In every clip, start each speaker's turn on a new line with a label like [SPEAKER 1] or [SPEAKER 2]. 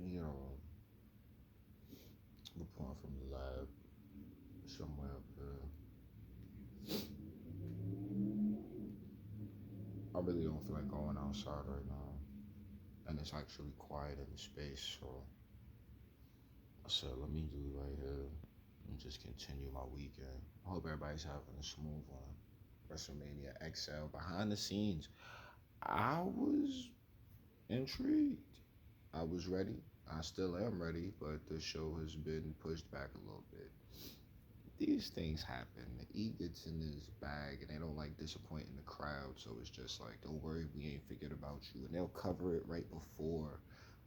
[SPEAKER 1] you know, reporting from the lab somewhere up there. I really don't feel like going outside right now, and it's actually quiet in the space. So I said, let me do it right here and just continue my weekend. I hope everybody's having a smooth one. WrestleManiaxl behind the scenes. I was intrigued. I was ready. I still am ready, but the show has been pushed back a little bit. These things happen. E gets in his bag and they don't like disappointing the crowd, so it's just like, don't worry, we ain't forget about you. And they'll cover it right before,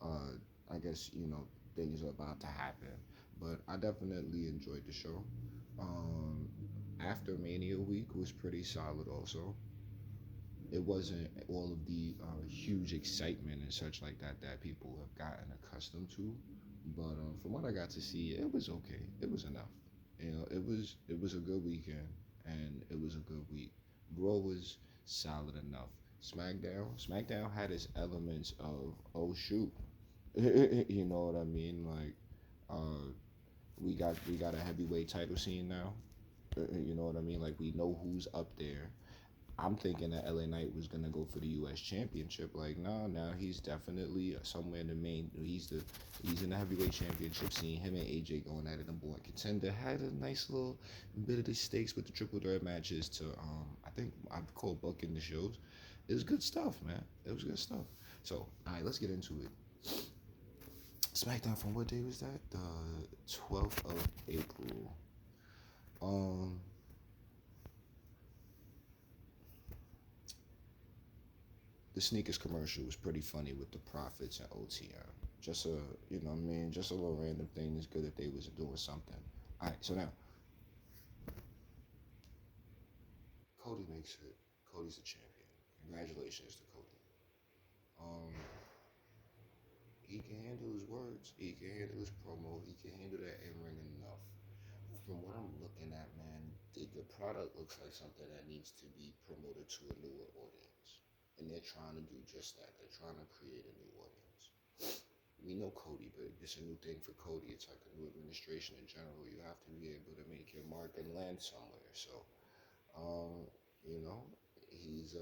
[SPEAKER 1] uh, I guess, things are about to happen. But I definitely enjoyed the show. Um, After Mania week was pretty solid also. It wasn't all of the huge excitement and such like that that people have gotten accustomed to, but from what I got to see, it was okay. It was enough. It was a good weekend and it was a good week. Raw was solid enough. SmackDown had its elements of, oh shoot, you know what I mean? Like, uh, we got a heavyweight title scene now. You know what I mean? Like, we know who's up there. I'm thinking that LA Knight was gonna go for the U.S. Championship. Like, no, now he's definitely somewhere in the main. He's in the heavyweight championship scene. Him and AJ going at it. Number one contender had a nice little bit of the stakes with the triple threat matches. To I think I've called booking the shows. It was good stuff, man. It was good stuff. So, all right, let's get into it. SmackDown from what day was that? The 12th of April. Um, the sneakers commercial was pretty funny with the profits and OTM. Just a, just a little random thing. It's good that they was doing something. All right, so now Cody makes it. Cody's the champion. Congratulations to Cody. Um, he can handle his words. He can handle his promo. He can handle that in ring enough. From what I'm looking at, man, the product looks like something that needs to be promoted to a newer audience, and they're trying to do just that. They're trying to create a new audience. We know Cody, but it's a new thing for Cody. It's like a new administration in general. You have to be able to make your mark and land somewhere. So, um, you know, he's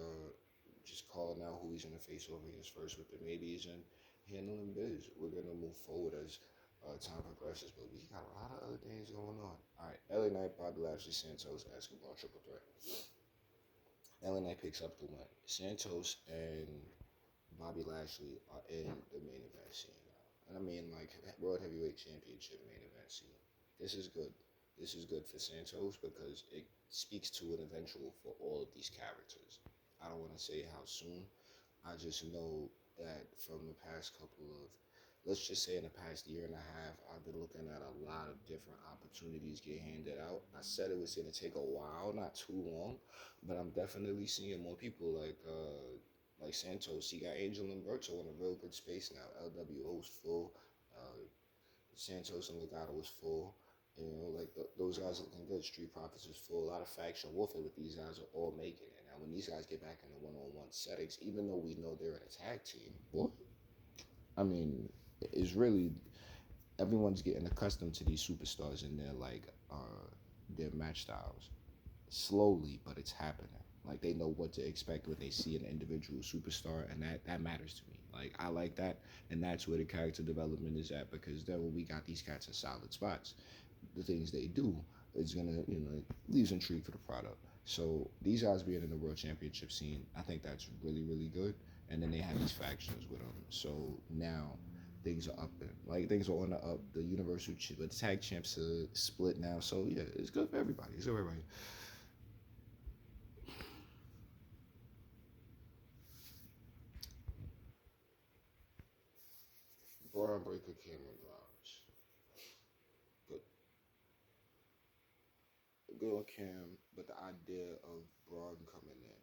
[SPEAKER 1] just calling out who he's going to face over his first with the maybes and handling biz. We're going to move forward as time progresses, but we got a lot of other things going on. All right, LA Knight, Bobby Lashley, Santos, basketball triple threat. LA Knight picks up the win. Santos and Bobby Lashley are in the main event scene now. And I mean, like, World Heavyweight Championship main event scene. This is good. This is good for Santos because it speaks to an eventual for all of these characters. I don't want to say how soon. I just know that from the past couple of, let's just say in the past year and a half, I've been looking at a lot of different opportunities get handed out. I said it was going to take a while, not too long, but I'm definitely seeing more people like Santos. He got Angel Umberto in a real good space now. LWO was full. Uh, Santos and Legado was full. You know, like those guys are looking good. Street Profits was full. A lot of faction warfare with these guys are all making it. Now, when these guys get back in the one-on-one settings, even though we know they're in a tag team, boy, I mean, it's really everyone's getting accustomed to these superstars and their match styles slowly, but it's happening. Like they know what to expect when they see an individual superstar, and that matters to me. Like I like that, and that's where the character development is at because then when we got these cats in solid spots, the things they do is gonna it leaves intrigue for the product. So these guys being in the world championship scene, I think that's really really good. And then they have these factions with them. So now things are up and like things are on the up. The universal but the tag champs are split now. So yeah, it's good for everybody. It's good for everybody. Braun Breaker, Cameron Grimes. Good, good on Cam, but the idea of Braun coming in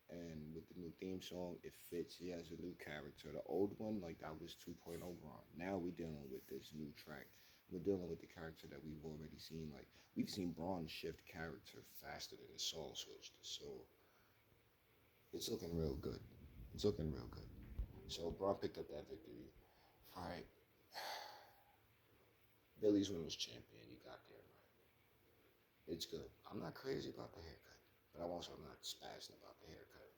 [SPEAKER 1] and with the new theme song, it fits. He has a new character. The old one, like that was 2.0 Braun. Now we're dealing with this new track. We're dealing with the character that we've already seen. Like we've seen Braun shift character faster than the song switched. So it's looking real good. It's looking real good. So Braun picked up that victory. All right, Billy's Women's Champion. You got there right. It's good. I'm not crazy about the haircut, but I'm also not spazzing about the haircut.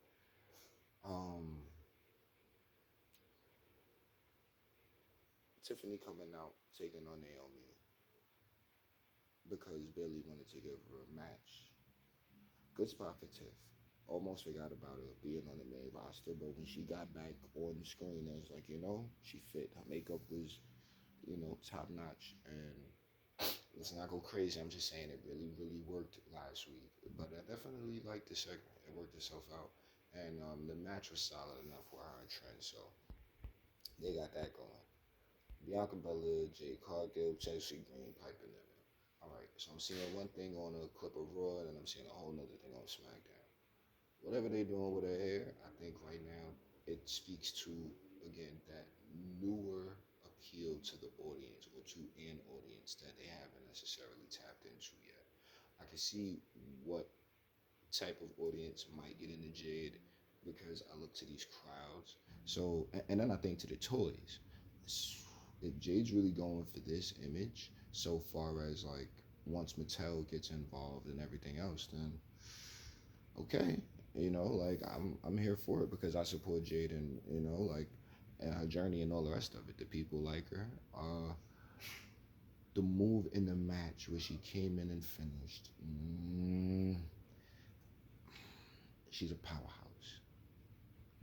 [SPEAKER 1] Um, Tiffany coming out taking on Naomi because Billy wanted to give her a match. Good spot for Tiff. Almost forgot about her being on the main roster, but when she got back on the screen, I was like, she fit. Her makeup was, top notch. And let's not go crazy. I'm just saying it really, really worked last week. But I definitely liked the segment. It worked itself out. And the match was solid enough for her and Trent, so they got that going. Bianca Belair, Jade Cargill, Chelsea Green, Piper Niven. All right, so I'm seeing one thing on a clip of Raw, and I'm seeing a whole nother thing on Smackdown. Whatever they're doing with her hair, I think right now it speaks to, again, that newer appeal to the audience or to an audience that they haven't necessarily tapped into yet. I can see what type of audience might get into Jade because I look to these crowds. So, and then I think to the toys. If Jade's really going for this image, so far as like once Mattel gets involved and everything else, then okay, like I'm here for it because I support Jade and like and her journey and all the rest of it. The people like her. The move in the match where she came in and finished. She's a powerhouse.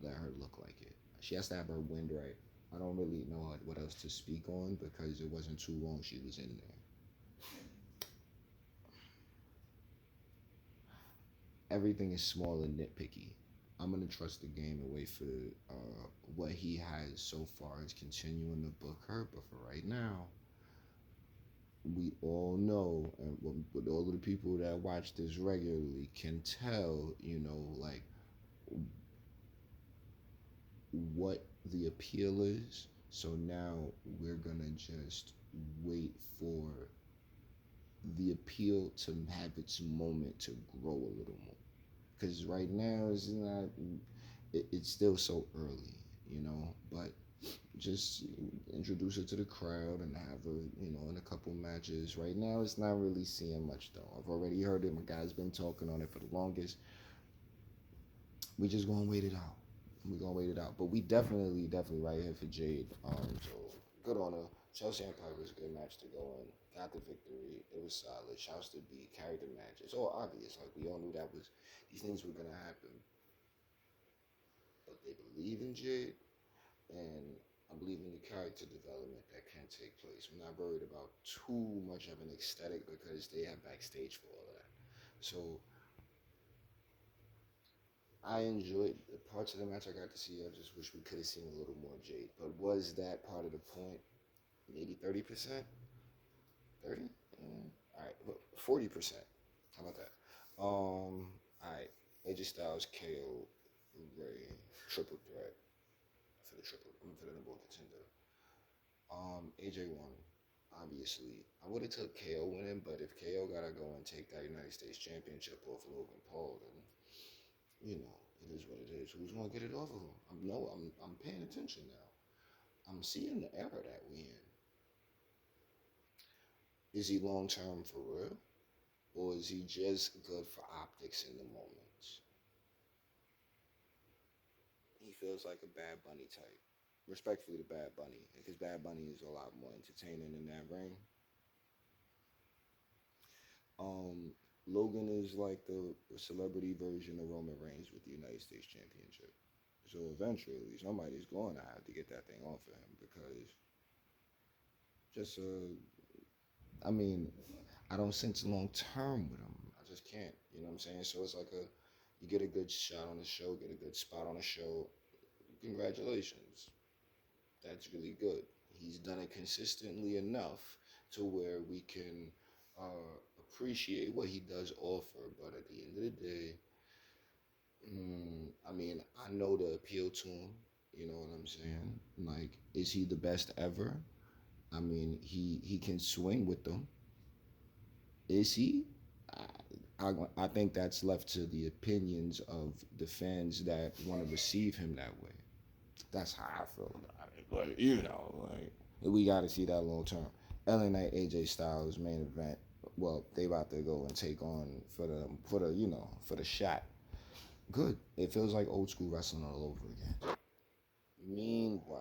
[SPEAKER 1] Let her look like it. She has to have her wind right. I don't really know what else to speak on because it wasn't too long she was in there. Everything is small and nitpicky. I'm gonna trust the game and wait for what he has so far is continuing to book her. But for right now, we all know, and with all of the people that watch this regularly can tell, like what the appeal is. So now we're gonna just wait for the appeal to have its moment to grow a little more. Because right now it's not, it's still so early, But just introduce her to the crowd and have her, in a couple matches. Right now it's not really seeing much though. I've already heard it. My guy's been talking on it for the longest. We just gonna wait it out. We're gonna wait it out. But we definitely right here for Jade. So good on her. Chelsea Empire was a good match to go in. Got the victory. It was solid. Shouts to B. Carried the match. It's all obvious. Like we all knew that was these things were gonna happen. But they believe in Jade, and I believe in the character development that can take place. I'm not worried about too much of an aesthetic because they have backstage for all of that. So I enjoyed the parts of the match I got to see. I just wish we could have seen a little more Jade. But was that part of the point? Maybe 30%? 30? All right, 40%. How about that? All right, AJ Styles, KO, Ray, triple threat for the number one contender. AJ won. Obviously, I would have took KO winning, but if KO gotta go and take that United States Championship off Logan Paul, then it is what it is. Who's gonna get it off of him? I'm paying attention now. I'm seeing the era that we in. Is he long term for real? Or is he just good for optics in the moments? He feels like a Bad Bunny type. Respectfully to Bad Bunny, because Bad Bunny is a lot more entertaining in that ring. Logan is like the celebrity version of Roman Reigns with the United States Championship. So eventually, somebody's going to have to get that thing off of him because just I mean, I don't sense long term with him. I just can't. You know what I'm saying? So it's like you get a good shot on the show, get a good spot on the show. Congratulations. That's really good. He's done it consistently enough to where we can appreciate what he does offer. But at the end of the day, I mean, I know the appeal to him. You know what I'm saying? Like, is he the best ever? I mean, he can swing with them. Is he? I think that's left to the opinions of the fans that want to receive him that way. That's how I feel about it. Like, you know, like, we got to see that long term. LA Knight, AJ Styles main event. Well, they about to go and take on for the shot. Good. It feels like old school wrestling all over again. Meanwhile,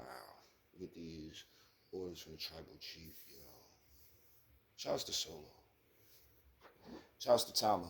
[SPEAKER 1] with these orders from the tribal chief, yo. Shouts to Solo. Shouts to Tama.